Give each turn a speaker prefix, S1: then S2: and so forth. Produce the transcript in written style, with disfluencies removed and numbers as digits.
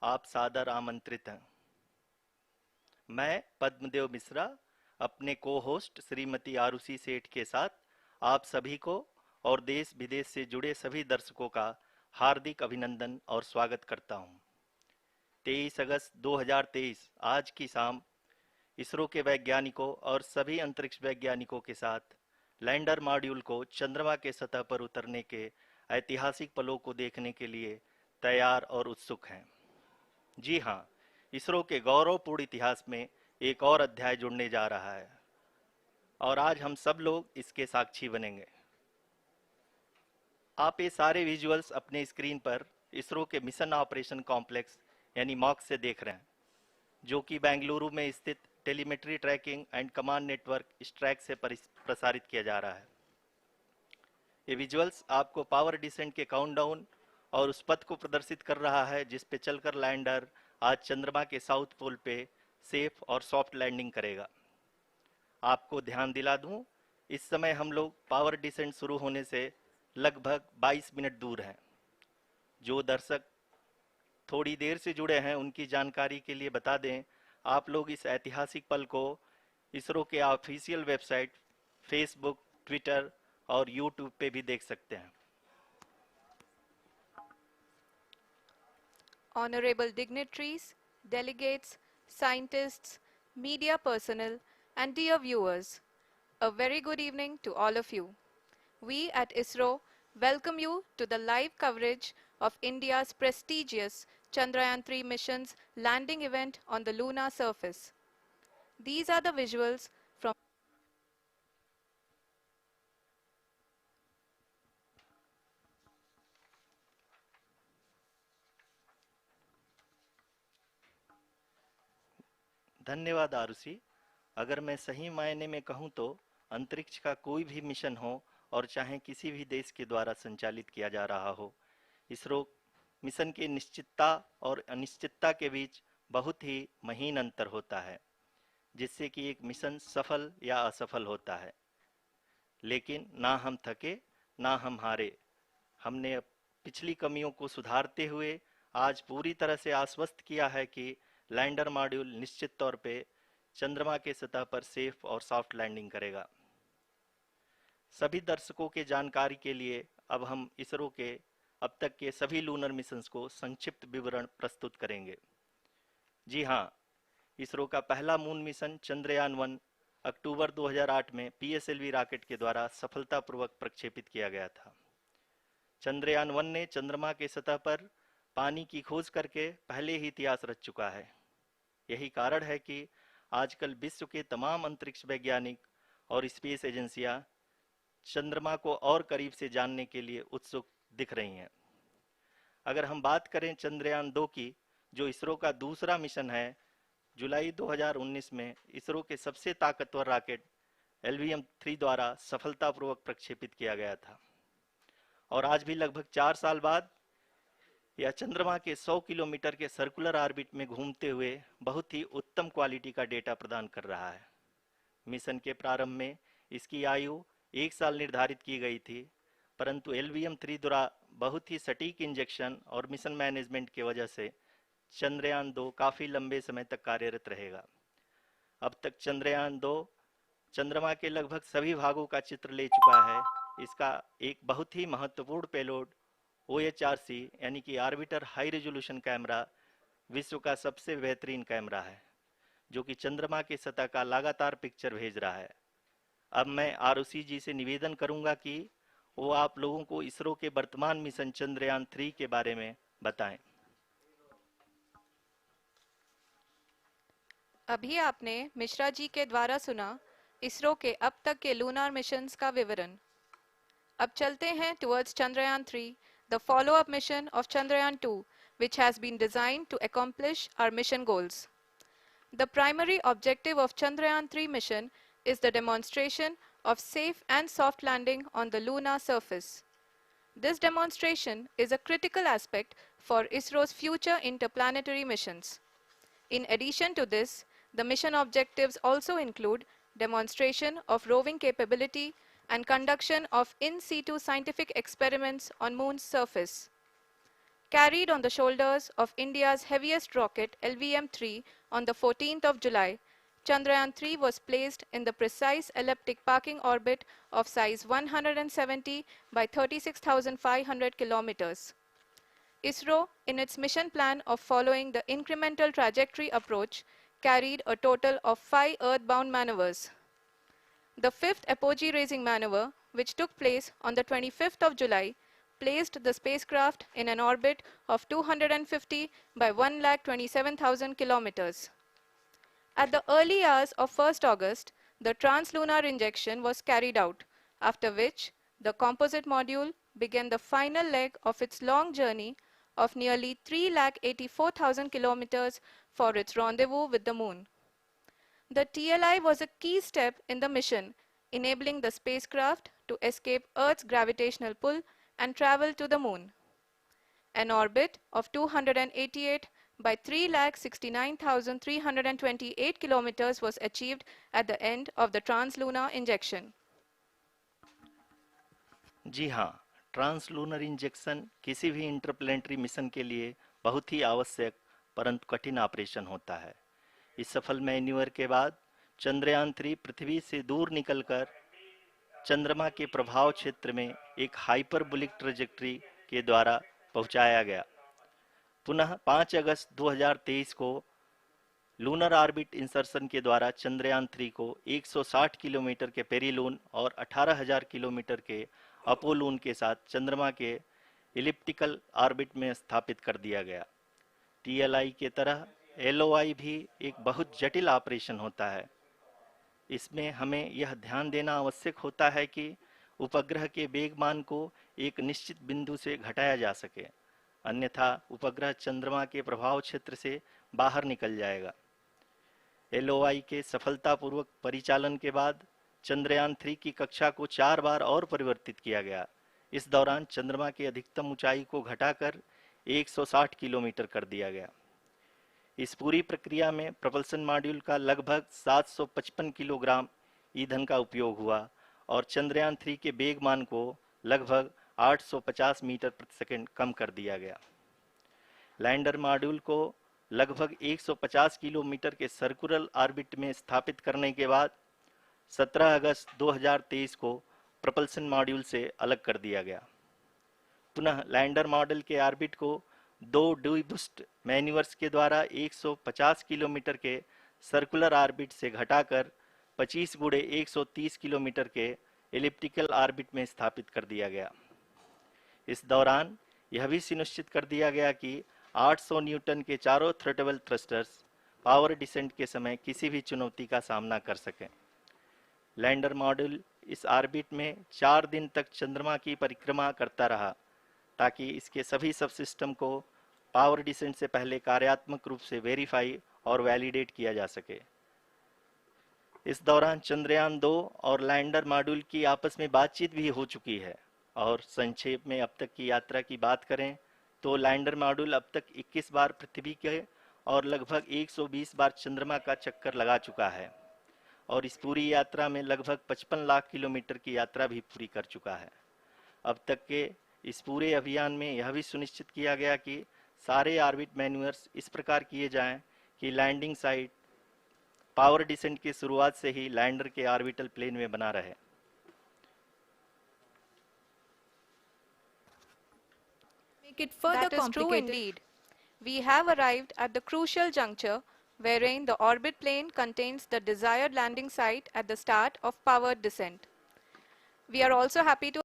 S1: आप सादर आमंत्रित हैं। मैं पद्मदेव मिश्रा अपने को होस्ट श्रीमती आरुषि सेठ के साथ आप सभी को और देश विदेश से जुड़े सभी दर्शकों का हार्दिक अभिनंदन और स्वागत करता हूं। 23 अगस्त 2023 आज की शाम इसरो के वैज्ञानिकों और सभी अंतरिक्ष वैज्ञानिकों के साथ लैंडर मॉड्यूल को चंद्रमा के सतह पर उतरने के ऐतिहासिक पलों को देखने के लिए तैयार और उत्सुक हैं। जी हाँ, इसरो के गौरवपूर्ण इतिहास में एक और अध्याय जुड़ने जा रहा है और आज हम सब लोग इसके साक्षी बनेंगे। आप ये सारे विजुअल्स अपने स्क्रीन पर इसरो के मिशन ऑपरेशन कॉम्प्लेक्स यानी मॉक से देख रहे हैं, जो कि बेंगलुरु में स्थित telemetry tracking and command network ISTRAC से प्रसारित किया जा रहा है। ये विजुअल्स आपको पावर डिसेंट के काउंटडाउन और उस पथ को प्रदर्शित कर रहा है जिस पे चलकर लैंडर आज चंद्रमा के साउथ पोल पे सेफ और सॉफ्ट लैंडिंग करेगा। आपको ध्यान दिला दूं, इस समय हम लोग पावर डिसेंट शुरू होने से लगभग 22 मिनट दूर हैं। जो दर्शक थोड़ी देर से जुड़े हैं उनकी जानकारी के लिए बता दें, आप लोग इस ऐतिहासिक पल को इसरो के ऑफिशियल वेबसाइट, फेसबुक, ट्विटर और यूट्यूब पे भी देख सकते हैं।
S2: Honorable dignitaries, delegates, scientists, media personnel, and dear viewers, a very good evening to all of you. We at ISRO welcome you to the live coverage of India's prestigious Chandrayaan-3 mission's landing event on the lunar surface. These are the visuals from
S1: धन्यवाद आरुषि। अगर मैं सही मायने में कहूँ तो अंतरिक्ष का कोई भी मिशन हो और चाहे किसी भी देश के द्वारा संचालित किया जा रहा हो, इसरो मिशन की निश्चितता और अनिश्चितता के बीच बहुत ही महीन अंतर होता है, जिससे कि एक मिशन सफल या असफल होता है। लेकिन ना हम थके ना हम हारे। हमने पिछली कमियों को सुधारते हुए आज पूरी तरह से आश्वस्त किया है कि लैंडर मॉड्यूल निश्चित तौर पे चंद्रमा के सतह पर सेफ और सॉफ्ट लैंडिंग करेगा। सभी दर्शकों के जानकारी के लिए अब हम इसरो के अब तक के सभी लूनर मिशंस को संक्षिप्त विवरण प्रस्तुत करेंगे। जी हाँ, इसरो का पहला मून मिशन चंद्रयान-1 अक्टूबर 2008 में पीएसएलवी रॉकेट के द्वारा सफलतापूर्वक प्रक्षेपित किया गया था। चंद्रयान-1 ने चंद्रमा के सतह पर पानी की खोज करके पहले ही इतिहास रच चुका है। यही कारण है कि आजकल विश्व के तमाम अंतरिक्ष वैज्ञानिक और स्पेस एजेंसियां चंद्रमा को और करीब से जानने के लिए उत्सुक दिख रही हैं। अगर हम बात करें चंद्रयान-2 की, जो इसरो का दूसरा मिशन है, जुलाई 2019 में इसरो के सबसे ताकतवर रॉकेट LVM-3 द्वारा सफलतापूर्वक प्रक्षेपित किया गया था और आज भी लगभग 4 साल बाद यह चंद्रमा के 100 किलोमीटर के सर्कुलर ऑर्बिट में घूमते हुए बहुत ही उत्तम क्वालिटी का डेटा प्रदान कर रहा है। मिशन के प्रारंभ में इसकी आयु 1 साल निर्धारित की गई थी, परंतु LVM-3 द्वारा बहुत ही सटीक इंजेक्शन और मिशन मैनेजमेंट की वजह से चंद्रयान-2 काफ़ी लंबे समय तक कार्यरत रहेगा। अब तक चंद्रयान-2 चंद्रमा के लगभग सभी भागों का चित्र ले चुका है। इसका एक बहुत ही महत्वपूर्ण पेलोड OHRC यानी कि ऑर्बिटर हाई रेजोल्यूशन कैमरा विश्व का सबसे बेहतरीन कैमरा है, जो कि चंद्रमा के सतह का लगातार पिक्चर भेज रहा है। अब मैं आरुषि जी से निवेदन करूंगा कि वो आप लोगों को इसरो के वर्तमान मिशन चंद्रयान-3 के बारे में बताएं।
S2: अभी आपने मिश्रा जी के द्वारा सुना इसरो के अब तक के लूनार मिशंस का विवरण। अब चलते हैं towards Chandrayaan-3, the follow-up mission of Chandrayaan-2, which has been designed to accomplish our mission goals. The primary objective of Chandrayaan-3 mission is the demonstration of safe and soft landing on the lunar surface. This demonstration is a critical aspect for ISRO's future interplanetary missions. In addition to this, the mission objectives also include demonstration of roving capability and conduction of in situ scientific experiments on Moon's surface. Carried on the shoulders of India's heaviest rocket LVM-3 on the 14th of July, Chandrayaan-3 was placed in the precise elliptic parking orbit of size 170 by 36,500 kilometers. ISRO, in its mission plan of following the incremental trajectory approach, carried a total of 5 earthbound maneuvers. The fifth apogee raising maneuver, which took place on the 25th of July, placed the spacecraft in an orbit of 250 by 1,27,000 kilometers. At the early hours of 1st August, the translunar injection was carried out, after which the composite module began the final leg of its long journey of nearly 3,84,000 kilometers for its rendezvous with the Moon. The TLI was a key step in the mission, enabling the spacecraft to escape Earth's gravitational pull and travel to the Moon. An orbit of 288 by 3,69,328 kilometers was achieved at the end of the translunar injection.
S1: जी हाँ, translunar injection किसी भी interplanetary mission के लिए बहुत ही आवश्यक परंतु कठिन operation होता है। इस सफल मैन्यूवर के बाद चंद्रयान-3 पृथ्वी से दूर निकलकर चंद्रमा के प्रभाव क्षेत्र में एक हाइपरबोलिक ट्रेजेक्टरी के द्वारा पहुंचाया गया। पुनः 5 अगस्त 2023 को लूनर ऑर्बिट इंसर्शन के द्वारा चंद्रयान-3 को 160 किलोमीटर के पेरिलून और 18,000 किलोमीटर के अपोलून के साथ चंद्रमा के इलिप्टिकल ऑर्बिट में स्थापित कर दिया गया। टीएलआई के तरह एलओआई भी एक बहुत जटिल ऑपरेशन होता है। इसमें हमें यह ध्यान देना आवश्यक होता है कि उपग्रह के वेगमान को एक निश्चित बिंदु से घटाया जा सके, अन्यथा उपग्रह चंद्रमा के प्रभाव क्षेत्र से बाहर निकल जाएगा। एलओआई के सफलतापूर्वक परिचालन के बाद चंद्रयान-3 की कक्षा को 4 बार और परिवर्तित किया गया। इस दौरान चंद्रमा की अधिकतम ऊंचाई को घटाकर 160 किलोमीटर कर दिया गया। इस पूरी प्रक्रिया में प्रपल्सन मॉड्यूल का लगभग 755 किलोग्राम ईंधन का उपयोग हुआ और चंद्रयान-3 के वेगमान को लगभग 850 मीटर प्रति सेकंड कम कर दिया गया। लैंडर मॉड्यूल को लगभग 150 किलोमीटर के सर्कुलर ऑर्बिट में स्थापित करने के बाद 17 अगस्त 2023 को प्रपल्सन मॉड्यूल से अलग कर दिया गया। पुनः लैंडर मॉडल के ऑर्बिट को 2 डीबूस्ट मैन्यूवर्स के द्वारा 150 किलोमीटर के सर्कुलर ऑर्बिट से घटाकर 25 गुणे 130 किलोमीटर के एलिप्टिकल ऑर्बिट में स्थापित कर दिया गया। इस दौरान यह भी सुनिश्चित कर दिया गया कि 800 न्यूटन के चारों थ्रोटेबल थ्रस्टर्स पावर डिसेंट के समय किसी भी चुनौती का सामना कर सकें। लैंडर मॉड्यूल इस ऑर्बिट में 4 दिन तक चंद्रमा की परिक्रमा करता रहा ताकि इसके सभी सब सिस्टम को पावर डिसेंट से पहले कार्यात्मक रूप से वेरीफाई और वैलिडेट किया जा सके। इस दौरान चंद्रयान-2 और लैंडर मॉड्यूल की आपस में बातचीत भी हो चुकी है। और संक्षेप में अब तक की यात्रा की बात करें तो लैंडर मॉड्यूल अब तक 21 बार पृथ्वी के और लगभग 120 बार चंद्रमा का चक्कर लगा चुका है और इस पूरी यात्रा में लगभग 55 लाख किलोमीटर की यात्रा भी पूरी कर चुका है। अब तक के इस पूरे अभियान में यह भी सुनिश्चित किया गया कि सारे ऑर्बिट मैन्यूवर्स इस प्रकार किए जाएं कि लैंडिंग साइट पावर डिसेंट की शुरुआत से ही लैंडर के ऑर्बिटल प्लेन में बना रहे।
S2: Make it further complicated. That is true indeed. We have arrived at the crucial juncture wherein the orbit plane contains the desired landing site at the start of powered descent. We are also happy to